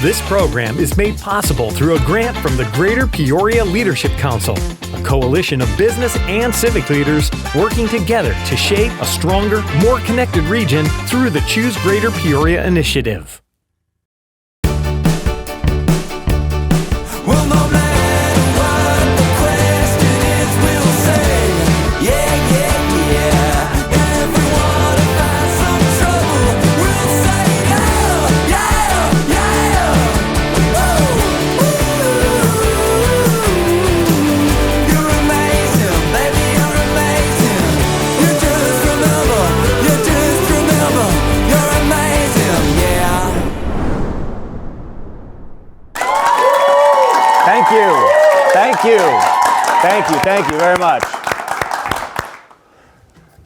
This program is made possible through a grant from the Greater Peoria Leadership Council, a coalition of business and civic leaders working together to shape a stronger, more connected region through the Choose Greater Peoria initiative. Well, no matter what the question is, we'll say, yeah, yeah, yeah. If we want to find some trouble, we'll say, yeah, yeah, yeah. Woo, woo. You're amazing, baby, you're amazing. You just remember, you're amazing, yeah. Thank you very much.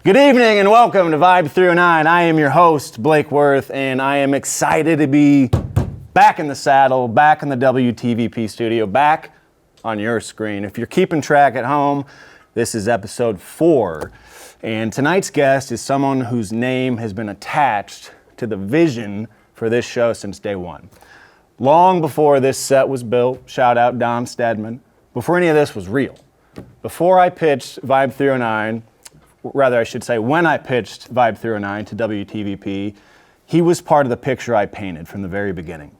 Good evening and welcome to Vibe 309. I am your host, Blake Wirth, and I am excited to be back in the saddle, back in the WTVP studio, back on your screen. If you're keeping track at home, this is episode 4, and tonight's guest is someone whose name has been attached to the vision for this show since day one. Long before this set was built, shout out Don Stedman, before any of this was real. Before I pitched Vibe 309, rather I should say when I pitched Vibe 309 to WTVP, he was part of the picture I painted from the very beginning.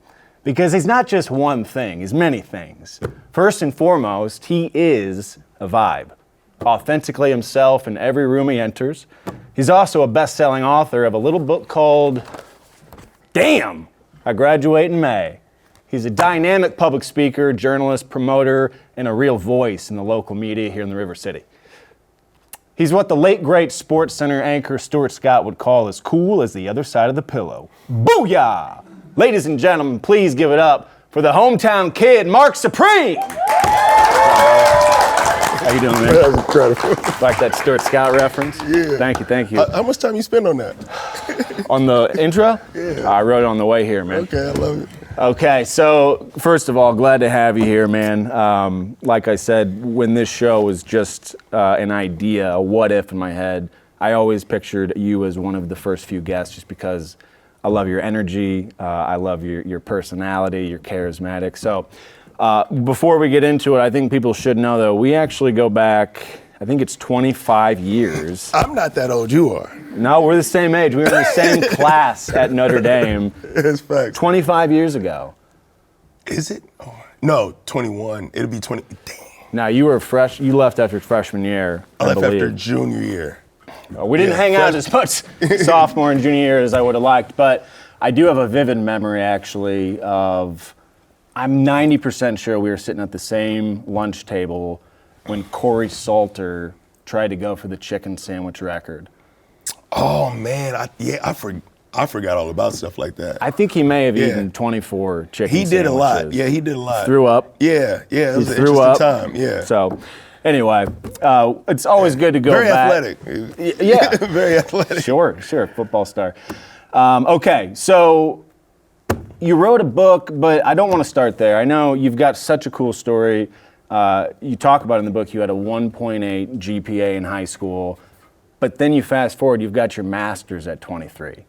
Because he's not just one thing, he's many things. First and foremost, he is a vibe. Authentically himself in every room he enters. He's also a best-selling author of a little book called Damn! I Graduate in May. He's a dynamic public speaker, journalist, promoter, and a real voice in the local media here in the River City. He's what the late great Sports Center anchor Stuart Scott would call as cool as the other side of the pillow. Booyah! Ladies and gentlemen, please give it up for the hometown kid, Marc Supreme! How you doing, man? That was incredible. Like that Stuart Scott reference? Yeah. Thank you. How much time you spend on that? On the intro? Yeah. I wrote it on the way here, man. Okay, I love it. Okay, so first of all, glad to have you here, man. Like I said, when this show was just an idea, a what if in my head, I always pictured you as one of the first few guests just because I love your energy, I love your personality, you're charismatic. So before we get into it, I think people should know, though, we actually go back, I think it's 25 years. I'm not that old, you are. No, we're the same age. We were in the same class at Notre Dame. It's facts. 25 years ago. Is it? Oh, no, 21. It'll be 20. Damn. Now, you were you left after freshman year, I left believe. after junior year. We didn't hang out as much sophomore and junior year as I would have liked, but I do have a vivid memory, actually, of I'm 90% sure we were sitting at the same lunch table when Corey Salter tried to go for the chicken sandwich record. Oh, man. I forgot all about stuff like that. I think he may have eaten 24 chicken sandwiches. He did a lot. Yeah, he did a lot. Threw up. Yeah. It was an interesting time. Yeah. So, anyway, it's always good to go Very back. athletic. Yeah. Very athletic. Sure, football star. Okay, so you wrote a book, but I don't want to start there. I know you've got such a cool story. You talk about in the book you had a 1.8 GPA in high school, but then you fast forward, you've got your master's at 23.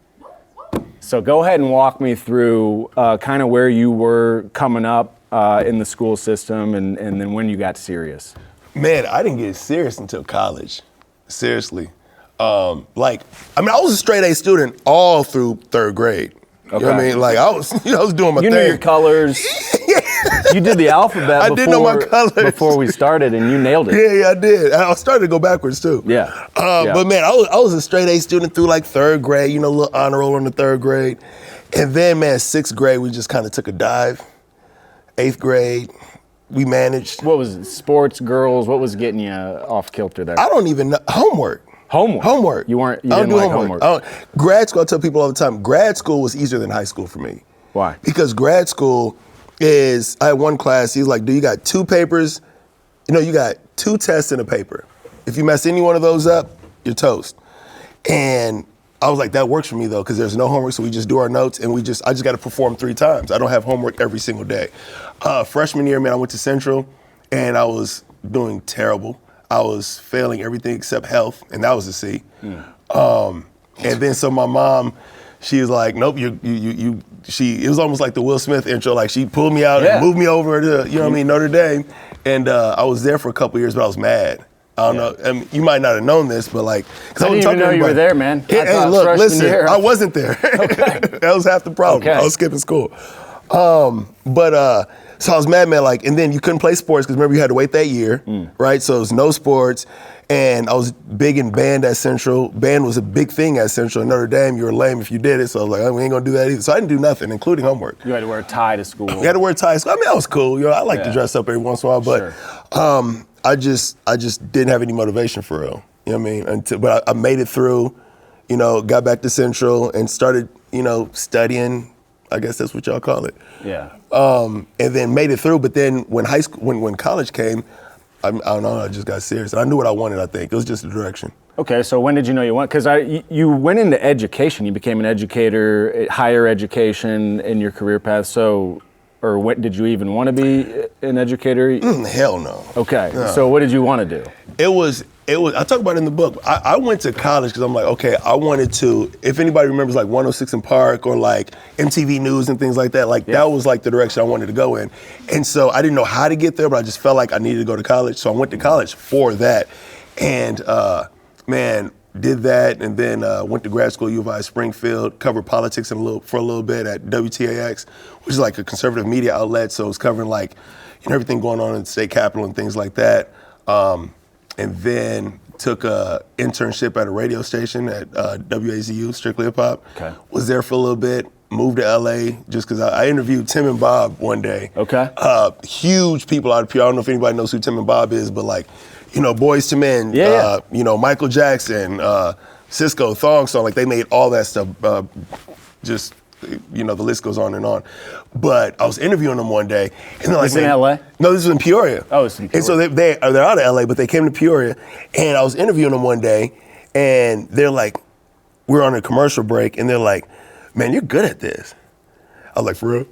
So go ahead and walk me through kind of where you were coming up in the school system and then when you got serious. Man, I didn't get serious until college. Seriously. I was a straight A student all through third grade. You know what I mean? Like, I was doing my thing. You knew your colors. You did the alphabet did know my colors. Before we started, and you nailed it. Yeah, I did. I started to go backwards, too. Yeah. But, man, I was a straight A student through, like, third grade, a little honor roll in the third grade. And then, man, sixth grade, we just kind of took a dive. Eighth grade, we managed. What was it? Sports, girls? What was getting you off kilter there? I don't even know. Homework. You didn't like homework. Grad school, I tell people all the time, grad school was easier than high school for me. Why? Because grad school is, I had one class, he's like, you got 2 papers, you got 2 tests in a paper. If you mess any one of those up, you're toast. And I was like, that works for me though, because there's no homework, so we just do our notes and I just got to perform 3 times. I don't have homework every single day. Freshman year, man, I went to Central and I was doing terrible. I was failing everything except health, and that was a C. And then so my mom, she was like, nope, it was almost like the Will Smith intro. Like she pulled me out Yeah. and moved me over to, you know what I mean, Notre Dame. And I was there for a couple years, but I was mad. I don't know. I mean, you might not have known this, but like, I didn't even know you were there, man. I Hey, thought look, freshman listen, year. I wasn't there. Okay. That was half the problem. Okay. I was skipping school. So I was mad, like, and then you couldn't play sports because remember you had to wait that year, right? So it was no sports, and I was big in band at Central. Band was a big thing at Central. In Notre Dame, you were lame if you did it. So I was like, oh, we ain't gonna do that either. So I didn't do nothing, including homework. You had to wear a tie to school. You had to wear ties. I mean, that was cool. You know, I like to Yeah. dress up every once in a while, but Sure. I just didn't have any motivation for real. You know what I mean? But I made it through. You know, got back to Central and started, you know, studying. I guess that's what y'all call it. Yeah. And then made it through. But then when when college came, I don't know, I just got serious. And I knew what I wanted, I think. It was just a direction. Okay, so when did you know you went? Because you went into education. You became an educator, higher education in your career path. So, or what, did you even want to be an educator? Hell no. Okay, No. so what did you want to do? It was. I talk about it in the book. I went to college because I'm like, okay, I wanted to. If anybody remembers like 106 in Park or like MTV News and things like that, like that was like the direction I wanted to go in. And so I didn't know how to get there, but I just felt like I needed to go to college. So I went to college for that, and man, did that, and then went to grad school, U of I Springfield, covered politics for a little bit at WTAX, which is like a conservative media outlet. So it was covering like, you know, everything going on in the state capitol and things like that. And then took a internship at a radio station at WAZU, Strictly Hip Hop. Okay. Was there for a little bit, moved to LA just because I interviewed Tim and Bob one day. Okay. Huge people out of PR. I don't know if anybody knows who Tim and Bob is, but like, you know, Boys to Men, Yeah. you know, Michael Jackson, Cisco, Thong Song, like they made all that stuff just, you know, the list goes on and on. But I was interviewing them one day, and they're like, This in LA? No, this was in Peoria. Oh, it's in And so they're out of LA, but they came to Peoria, and I was interviewing them one day, and they're like, we're on a commercial break, and they're like, man, you're good at this. I was like, for real?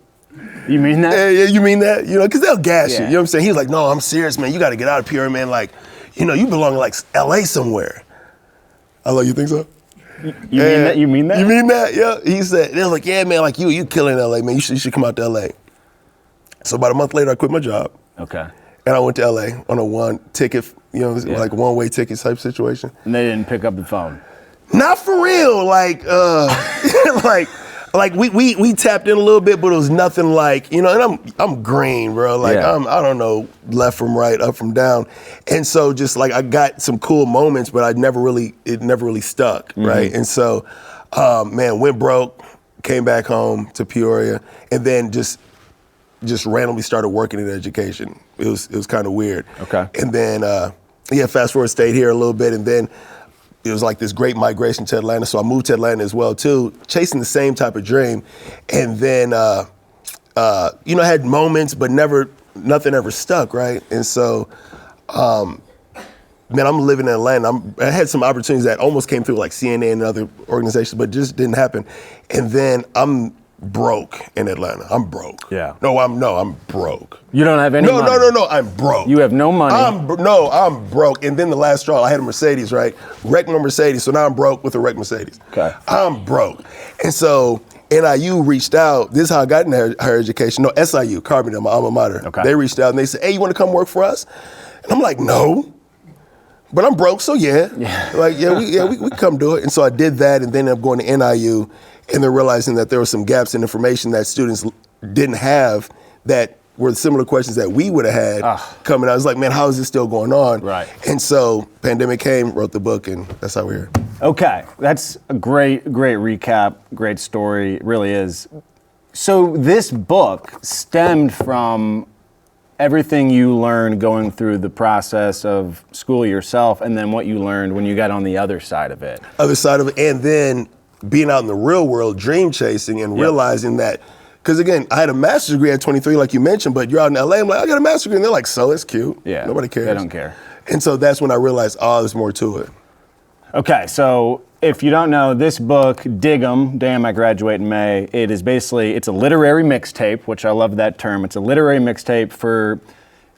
You mean that? Yeah, you mean that? You know, because they'll gas you. Yeah. You know what I'm saying? He's like, no, I'm serious, man. You got to get out of Peoria, man. Like, you know, you belong in like LA somewhere. I was like, you think so? You mean that? You mean that? You mean that? Yeah. He said, they was like, yeah, man, like you killing LA, man. You should come out to LA. So about a month later, I quit my job. Okay. And I went to LA on a one ticket, you know, like one-way ticket type situation. And they didn't pick up the phone. Not for real, like, like we tapped in a little bit, but it was nothing like, you know, and I'm green, bro. Like Yeah. I don't know left from right, up from down. And so just like I got some cool moments, but it never really stuck, right? And so, man, went broke, came back home to Peoria, and then just randomly started working in education. It was kind of weird. Okay. And then fast forward, stayed here a little bit, and then it was like this great migration to Atlanta. So I moved to Atlanta as well too, chasing the same type of dream. And then, you know, I had moments, but nothing ever stuck, right? And so, man, I'm living in Atlanta. I had some opportunities that almost came through like CNN and other organizations, but just didn't happen. And then I'm broke in Atlanta. I'm broke. Yeah. No, I'm broke. You don't have any money? No, I'm broke. You have no money? I'm broke. And then the last straw, I had a Mercedes, right? Wrecked my Mercedes, so now I'm broke with a wrecked Mercedes. Okay. I'm broke. And so NIU reached out. This is how I got into higher education. No, SIU, Carbondale, my alma mater. Okay. They reached out and they said, hey, you want to come work for us? And I'm like, no. But I'm broke, so yeah. Like, we come do it. And so I did that and then I'm going to NIU and then realizing that there were some gaps in information that students didn't have that were similar questions that we would have had coming out. I was like, man, how is this still going on? Right. And so pandemic came, wrote the book, and that's how we're here. Okay, that's a great recap, great story, it really is. So this book stemmed from everything you learned going through the process of school yourself and then what you learned when you got on the other side of it. And then being out in the real world, dream chasing and realizing that, because again, I had a master's degree at 23, like you mentioned, but you're out in LA, I'm like, I got a master's degree, and they're like, so it's cute. Yeah, Nobody cares. they don't care. And so that's when I realized, there's more to it. Okay, so if you don't know, this book, Dig 'em, Damn, I Graduate in May, it's a literary mixtape, which I love that term. It's a literary mixtape for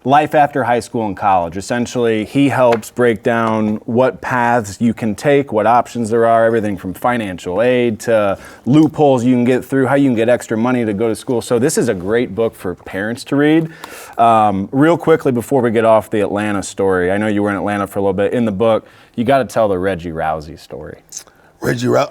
life after high school and college. Essentially, he helps break down what paths you can take, what options there are, everything from financial aid to loopholes you can get through, how you can get extra money to go to school. So this is a great book for parents to read. Real quickly before we get off the Atlanta story, I know you were in Atlanta for a little bit. In the book, you got to tell the Reggie Rousey story. Reggie Rouse.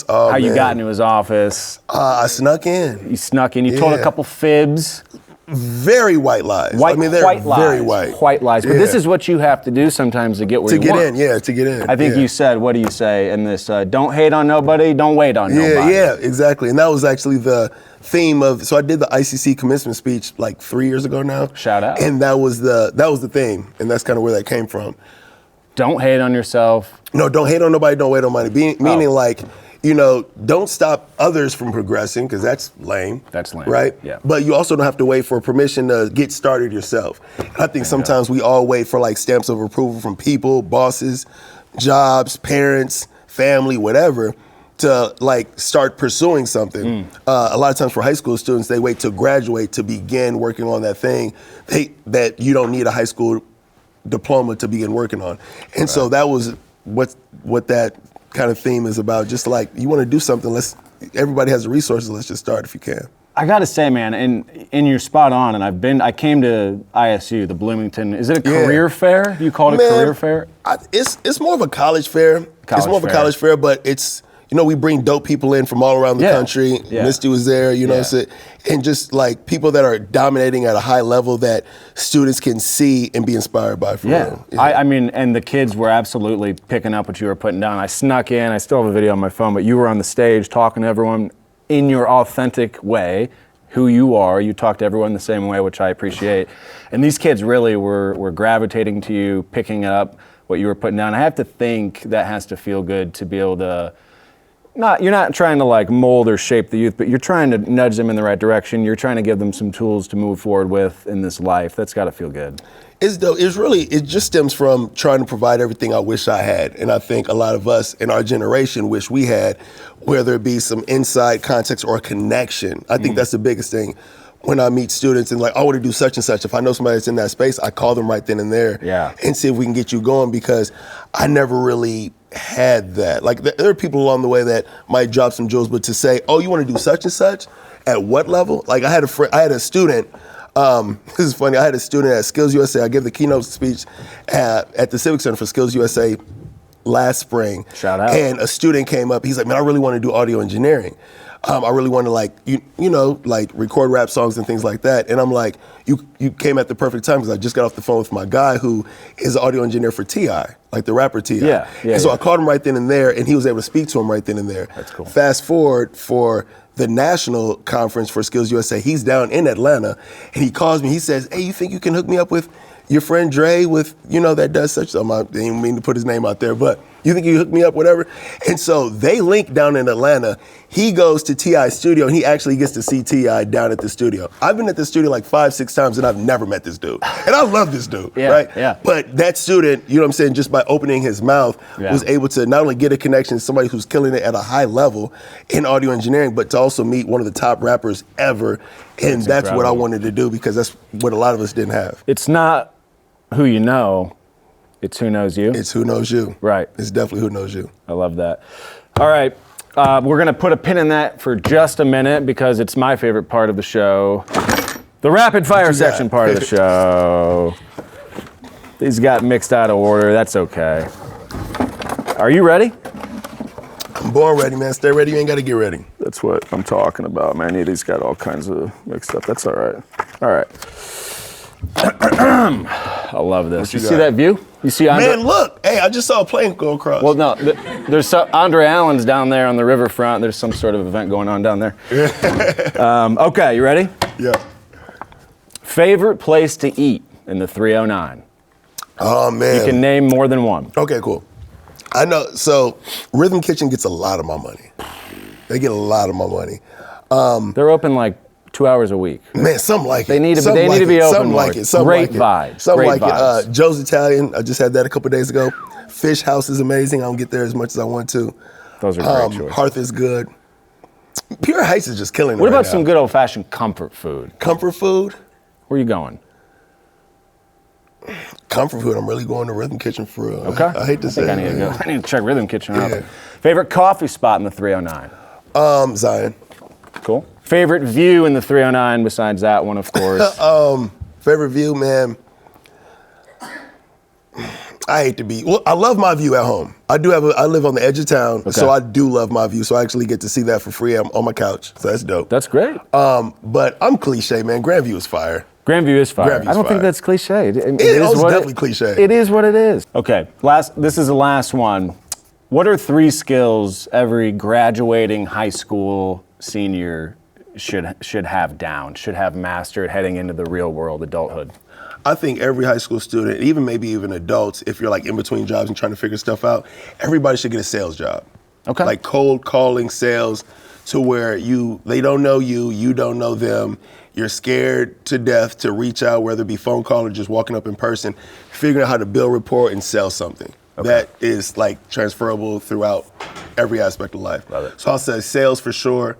Oh, how you man. got into his office. I snuck in. You snuck in. You told a Yeah. couple fibs. Very white lies. They're very lies. white. White lies. But Yeah. this is what you have to do sometimes to get where you want. To get in. I think yeah. you said, what do you say in this? Don't hate on nobody, don't wait on nobody. Yeah, exactly. And that was actually the theme of, so I did the ICC commencement speech like 3 years ago now. Shout out. And that was the theme. And that's kind of where that came from. Don't hate on yourself. No, don't hate on nobody, don't wait on money. Meaning like, don't stop others from progressing, because that's lame. That's lame. Right? Yeah. But you also don't have to wait for permission to get started yourself. And I think sometimes we all wait for like stamps of approval from people, bosses, jobs, parents, family, whatever, to like start pursuing something. A lot of times for high school students, they wait to graduate to begin working on that thing that you don't need a high school diploma to begin working on. And so that was what that kind of theme is about. Just like, you want to do something, everybody has the resources, let's just start if you can. I gotta say, man, and you're spot on, and I came to ISU, the Bloomington, is it a career fair? Do you call it a career fair? It's more of a college fair. It's more of a college fair, but it's, we bring dope people in from all around the country. Yeah. Misty was there, so, and just like people that are dominating at a high level that students can see and be inspired by. For real. Yeah. I mean, and the kids were absolutely picking up what you were putting down. I snuck in, I still have a video on my phone, but you were on the stage talking to everyone in your authentic way, who you are. You talk to everyone the same way, which I appreciate. And these kids really were gravitating to you, picking up what you were putting down. I have to think that has to feel good to be able to, you're not trying to like mold or shape the youth, but you're trying to nudge them in the right direction. You're trying to give them some tools to move forward with in this life. That's got to feel good. It's dope. It just stems from trying to provide everything I wish I had. And I think a lot of us in our generation wish we had, whether it be some insight, context, or connection. I think that's the biggest thing. When I meet students and like, I want to do such and such, if I know somebody that's in that space, I call them right then and there and see if we can get you going, because I never really had that. Like, there are people along the way that might drop some jewels, but to say, oh, you want to do such and such, at what level? Like, I had a student, this is funny, I had a student at Skills USA. I gave the keynote speech at the Civic Center for Skills USA last spring. Shout out. And a student came up, he's like, man, I really want to do audio engineering. I really want to like, like record rap songs and things like that. And I'm like, you came at the perfect time, because I just got off the phone with my guy who is an audio engineer for T.I., like the rapper T.I. And so I called him right then and there, and he was able to speak to him right then and there. That's cool. Fast forward for the national conference for Skills USA, he's down in Atlanta, and he calls me, he says, hey, you think you can hook me up with your friend Dre that does such, I didn't mean to put his name out there, but you think you hook me up, whatever? And so they link down in Atlanta. He goes to T.I.'s studio, and he actually gets to see T.I. down at the studio. I've been at the studio like 5-6 times, and I've never met this dude. And I love this dude, right? Yeah. But that student, just by opening his mouth, was able to not only get a connection to somebody who's killing it at a high level in audio engineering, but to also meet one of the top rappers ever. And that's what I wanted to do, because that's what a lot of us didn't have. It's not who you know, it's who knows you. It's who knows you. Right. It's definitely who knows you. I love that. All right, we're gonna put a pin in that for just a minute, because it's my favorite part of the show. The rapid fire section part of the show. These got mixed out of order, that's okay. Are you ready? I'm born ready, man. Stay ready, you ain't gotta get ready. That's what I'm talking about, man. These got all kinds of mixed up. That's all right. All right. I love this. You see that view? You see Andre? Man, look. Hey, I just saw a plane go across. Well, no. There's Andre Allen's down there on the Riverfront. There's some sort of event going on down there. Okay, you ready? Yeah. Favorite place to eat in the 309? Oh, man. You can name more than one. Okay, cool. I know. So, Rhythm Kitchen gets a lot of my money. They get a lot of my money. They're open like 2 hours a week. Man, something like They it. need to Something be like open Something more. like it. Something Great like it. vibes. Something Great like vibes. it. Joe's Italian. I just had that a couple days ago. Fish House is amazing. I don't get there as much as I want to. Those are great choices. Hearth is good. Pure Heights is just killing it. What right about now. some good old-fashioned comfort food? Comfort food? Where you going? Comfort food, I'm really going to Rhythm Kitchen for real. Okay. I hate to say I it. need to go. man. I need to check Rhythm Kitchen out. Yeah. Favorite coffee spot in the 309? Zion. Cool. Favorite view in the 309 besides that one, of course? Favorite view, man. I hate to be. Well, I love my view at home. I live on the edge of town, so I do love my view. So I actually get to see that for free on my couch. So that's dope. That's great. But I'm cliche, man. Grandview is fire. Grandview is fire. Grandview's I don't think fire. that's cliche. It is definitely cliche. It is what it is. Okay, this is the last one. What are 3 skills every graduating high school senior should have down, should have mastered heading into the real world, adulthood? I think every high school student, maybe even adults, if you're like in between jobs and trying to figure stuff out, everybody should get a sales job. Okay. Like cold calling sales to where they don't know you, you don't know them. You're scared to death to reach out, whether it be phone call or just walking up in person, figuring out how to build rapport and sell something. Okay. That is like transferable throughout every aspect of life. Love it. So I'll say sales for sure.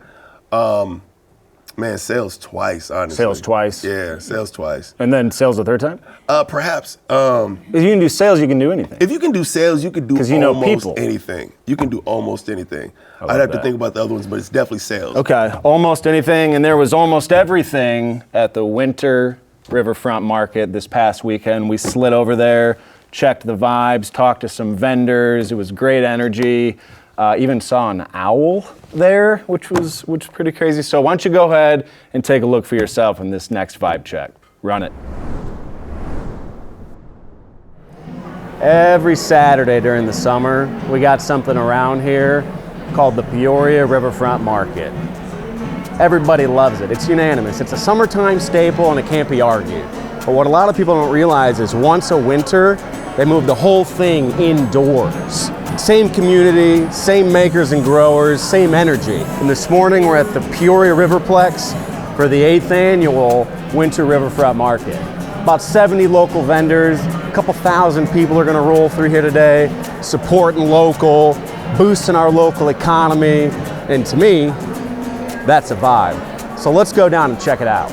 Man, sales twice, honestly. Sales twice? Yeah, sales twice. And then sales the third time? Perhaps. If you can do sales, you can do anything. If you can do sales, you can do almost anything. You can do almost anything. I'd have to think about the other ones, but it's definitely sales. Okay, almost anything, and there was almost everything at the winter Riverfront market this past weekend. We slid over there, checked the vibes, talked to some vendors. It was great energy. Even saw an owl there, which was pretty crazy. So why don't you go ahead and take a look for yourself in this next vibe check. Run it. Every Saturday during the summer, we got something around here called the Peoria Riverfront Market. Everybody loves it. It's unanimous. It's a summertime staple and it can't be argued. But what a lot of people don't realize is once a winter, they move the whole thing indoors. Same community, same makers and growers, same energy. And this morning we're at the Peoria Riverplex for the 8th annual Winter Riverfront Market. About 70 local vendors, a couple thousand people are gonna roll through here today, supporting local, boosting our local economy, and to me, that's a vibe. So let's go down and check it out.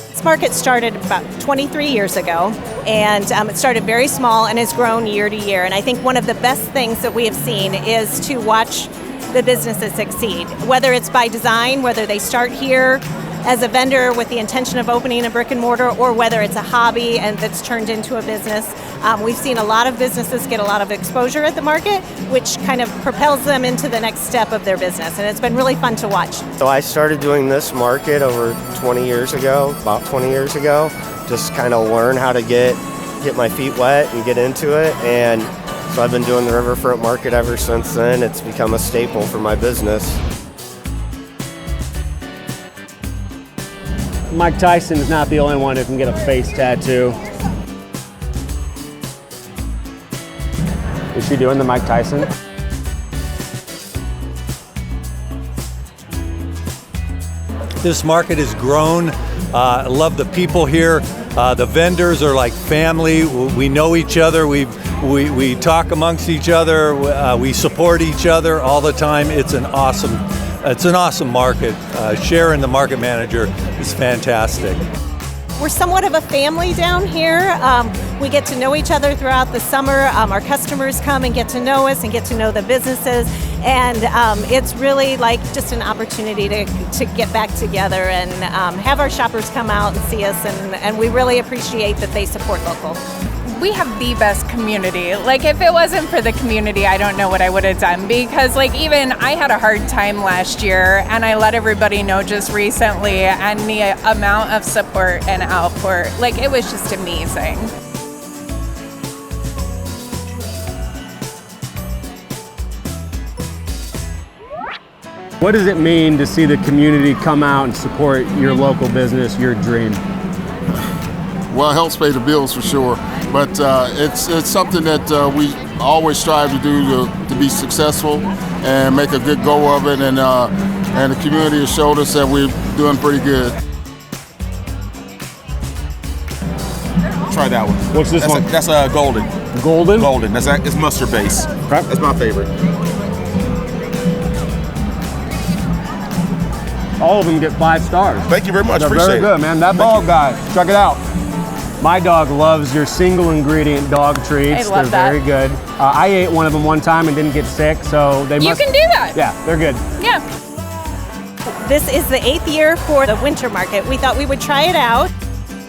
This market started about 23 years ago, and it started very small and has grown year to year. And I think one of the best things that we have seen is to watch the businesses succeed, whether it's by design, whether they start here as a vendor with the intention of opening a brick and mortar, or whether it's a hobby and that's turned into a business. We've seen a lot of businesses get a lot of exposure at the market, which kind of propels them into the next step of their business, and it's been really fun to watch. So I started doing this market over 20 years ago, about 20 years ago, just kind of learn how to get my feet wet and get into it, and so I've been doing the Riverfront Market ever since then. It's become a staple for my business. Mike Tyson is not the only one who can get a face tattoo. Is she doing the Mike Tyson? This market has grown. I love the people here. The vendors are like family. We know each other. We talk amongst each other. We support each other all the time. It's an awesome market. Sharon, the market manager, is fantastic. We're somewhat of a family down here. We get to know each other throughout the summer. Our customers come and get to know us and get to know the businesses. And it's really like just an opportunity to get back together and have our shoppers come out and see us. And we really appreciate that they support local. We have the best community. Like, if it wasn't for the community, I don't know what I would have done, because like even I had a hard time last year, and I let everybody know just recently, and the amount of support and output, like it was just amazing. What does it mean to see the community come out and support your local business, your dream? Well, it helps pay the bills for sure, but it's something that we always strive to do to be successful and make a good go of it, and the community has showed us that we're doing pretty good. Try that one. What's this one? That's a golden. Golden? Golden. It's mustard base. Okay. That's my favorite. All of them get 5 stars. Thank you very much. They're Appreciate very it. good, man. That bald guy, check it out. My dog loves your single ingredient dog treats. I love They're that. very good. I ate one of them one time and didn't get sick, so they You must. can do that. Yeah, they're good. Yeah. This is the 8th year for the winter market. We thought we would try it out.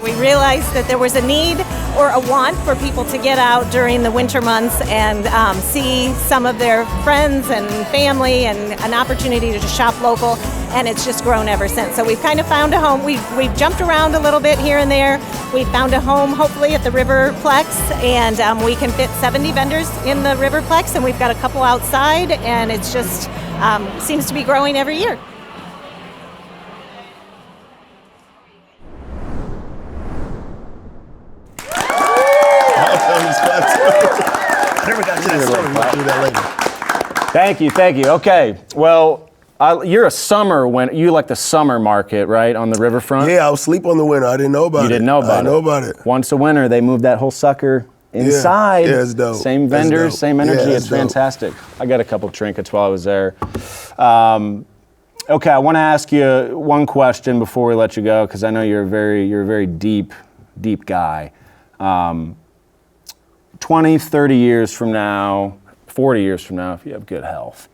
We realized that there was a need or a want for people to get out during the winter months and see some of their friends and family, and an opportunity to shop local, and it's just grown ever since. So we've kind of found a home. We've jumped around a little bit here and there. We found a home hopefully at the Riverplex, and we can fit 70 vendors in the Riverplex, and we've got a couple outside, and it's just seems to be growing every year. I never got to that story. We'll do that later. Thank you. Okay, well, you're a summer you like the summer market, right, on the Riverfront? Yeah, I was asleep on the winter. I didn't know about it. You didn't know about it? I know about it. Once a winter, they moved that whole sucker inside. Yeah, it's dope. Same That's vendors, dope. same energy. Yeah, it's dope. fantastic. I got a couple trinkets while I was there. Okay, I want to ask you one question before we let you go, because I know you're a very deep guy. 20, 30 years from now, 40 years from now, if you have good health,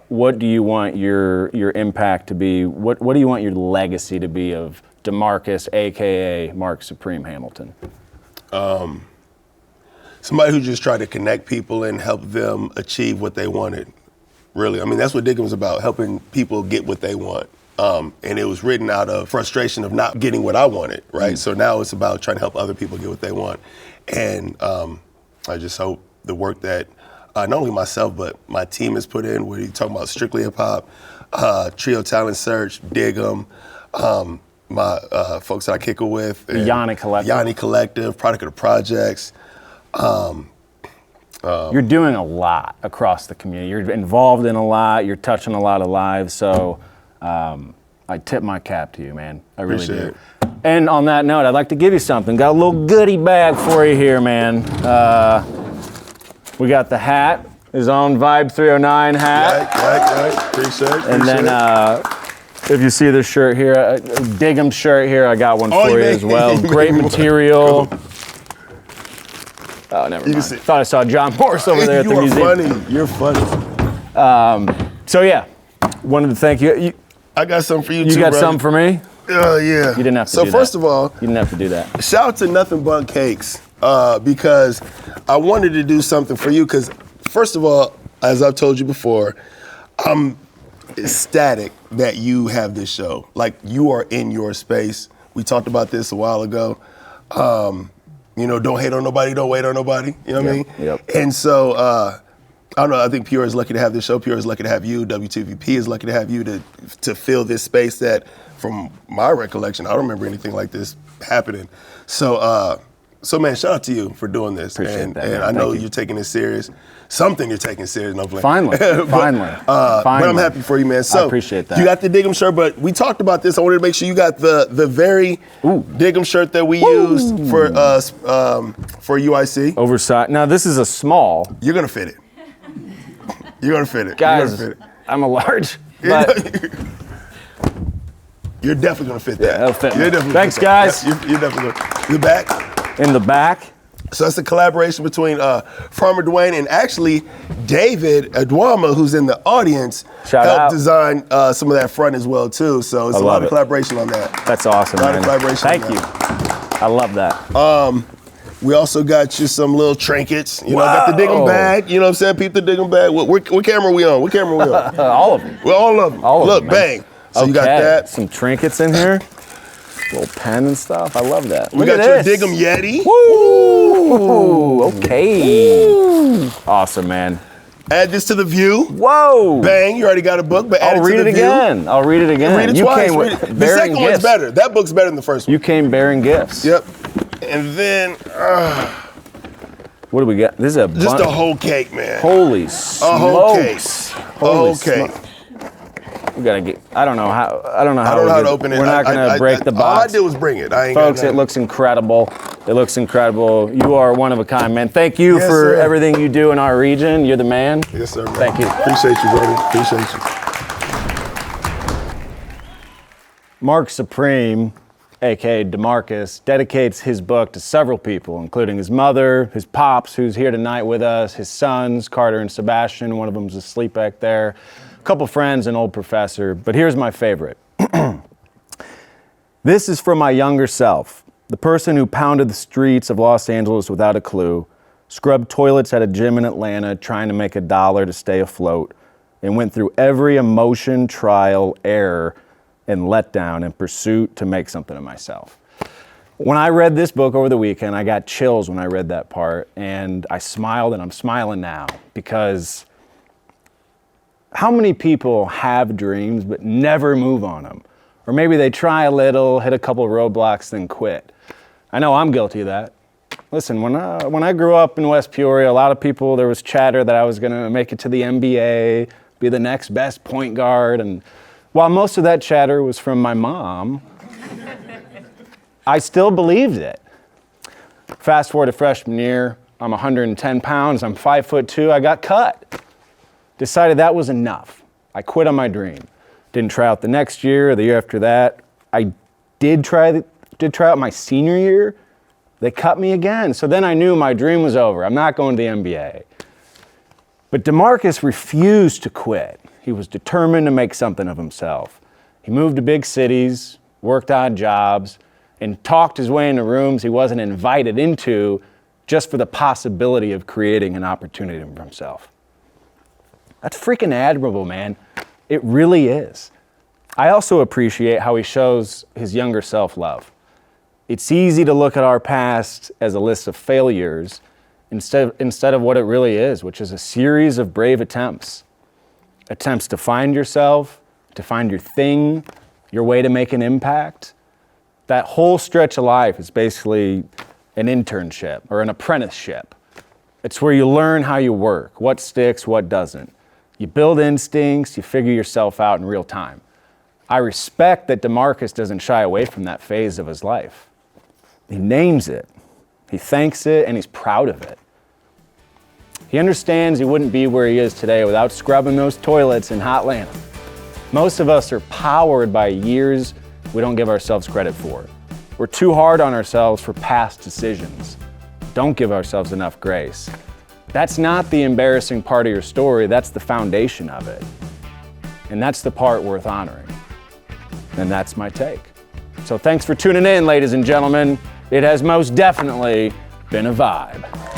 what do you want your impact to be? What do you want your legacy to be of DeMarcus, aka Marc Supreme Hamilton? Somebody who just tried to connect people and help them achieve what they wanted. Really, I mean, that's what Diggin' was about, helping people get what they want. And it was written out of frustration of not getting what I wanted, right? So now it's about trying to help other people get what they want. And I just hope the work that not only myself, but my team has put in, where you talking about Strictly Hip Hop, Trio Talent Search, Dig 'em, my folks that I kick it with. Yanni Collective. Yanni Collective, Product of the Projects. You're doing a lot across the community. You're involved in a lot. You're touching a lot of lives. So I tip my cap to you, man. I really Appreciate do. it. And on that note, I'd like to give you something. Got a little goodie bag for you here, man. We got the hat, his own Vibe 309 hat. Right. Appreciate it. And then if you see this shirt here, Dig 'em shirt here, I got one for you as well. Great material. Oh, never mind. Thought I saw John Morris over there at the museum. You're funny. So yeah, wanted to thank you. I got something for you too, You got brother. something for me? Yeah. You didn't have to do that. So first of all, You didn't have to do that. shout out to Nothing But Cakes because I wanted to do something for you because first of all, as I've told you before, I'm ecstatic that you have this show. Like, you are in your space. We talked about this a while ago. Don't hate on nobody, don't wait on nobody. You know what I mean? Yep. And so, I don't know, I think Pure is lucky to have this show. Pure is lucky to have you. WTVP is lucky to have you to fill this space that, from my recollection, I don't remember anything like this happening. So man, shout out to you for doing this. Appreciate that, And man. I know Thank you. you're taking it serious. Something you're taking serious, no blame. Finally. But I'm happy for you, man. So I appreciate that. You got the Dig 'em shirt, but we talked about this. I wanted to make sure you got the very Dig 'em shirt that we used for UIC. Oversized. Now this is a small. You're gonna fit it. You're gonna fit it. Guys, You're gonna fit it. I'm a large. But You're definitely gonna fit that. Yeah, that'll fit me. You're definitely Thanks, fit that. guys. You're definitely gonna. The back. in the back. So that's a collaboration between Farmer Dwayne and actually David Adwama, who's in the audience, Shout helped out. design some of that front as well too. So it's I a lot love of it. collaboration on that. That's awesome, A lot man. of collaboration. Thank on you. that. I love that. We also got you some little trinkets. You know, got the Dig 'em Wow. bag. You know what I'm saying? Peep the Dig 'em bag. What camera are we on? What camera are we on? All of them. Well, all of them. All of Look, them, man. bang. So you got Okay, that. Some trinkets in here. Little pen and stuff. I love that. We Look got at your this. Dig 'em Yeti. Woo! Okay. Awesome, man. Add this to the view. Whoa! Bang, you already got a book, but add I'll it read to the it view. again. I'll read it again. Read it You twice. came Read with it. The bearing second one's gifts. better. That book's better than the first one. You came bearing gifts. Yep. And then What do we got? This is a just bunch. a whole cake, man. Holy A whole cake. smokes! A whole cake. We gotta get. I don't know how. I don't know how to open it. We're not gonna break the All I box. did was bring it. I ain't Folks, got it looks incredible. It looks incredible. You are one of a kind, man. Thank you Yes, for sir. everything you do in our region. You're the man. Yes, sir. Man. Thank you. Appreciate you, brother. Appreciate you. Marc Supreme, aka DeMarcus, dedicates his book to several people, including his mother, his pops, who's here tonight with us, his sons, Carter and Sebastian, one of them's asleep back there, a couple friends, an old professor, but here's my favorite. This is for my younger self, the person who pounded the streets of Los Angeles without a clue, scrubbed toilets at a gym in Atlanta trying to make $1 to stay afloat, and went through every emotion, trial, error, and letdown in pursuit to make something of myself. When I read this book over the weekend, I got chills when I read that part, and I smiled, and I'm smiling now, because how many people have dreams but never move on them? Or maybe they try a little, hit a couple roadblocks, then quit. I know I'm guilty of that. Listen, when I grew up in West Peoria, a lot of people, there was chatter that I was gonna make it to the NBA, be the next best point guard, and while most of that chatter was from my mom, I still believed it. Fast forward to freshman year, I'm 110 pounds, I'm 5'2", I got cut. Decided that was enough. I quit on my dream. Didn't try out the next year or the year after that. I did try out my senior year. They cut me again. So then I knew my dream was over. I'm not going to the NBA. But DeMarcus refused to quit. He was determined to make something of himself. He moved to big cities, worked odd jobs, and talked his way into rooms he wasn't invited into just for the possibility of creating an opportunity for himself. That's freaking admirable, man. It really is. I also appreciate how he shows his younger self love. It's easy to look at our past as a list of failures instead of what it really is, which is a series of brave attempts. Attempts to find yourself, to find your thing, your way to make an impact. That whole stretch of life is basically an internship or an apprenticeship. It's where you learn how you work, what sticks, what doesn't. You build instincts, you figure yourself out in real time. I respect that DeMarcus doesn't shy away from that phase of his life. He names it, he thanks it, and he's proud of it. He understands he wouldn't be where he is today without scrubbing those toilets in hot Atlanta. Most of us are powered by years we don't give ourselves credit for. We're too hard on ourselves for past decisions. Don't give ourselves enough grace. That's not the embarrassing part of your story, that's the foundation of it. And that's the part worth honoring. And that's my take. So thanks for tuning in, ladies and gentlemen. It has most definitely been a vibe.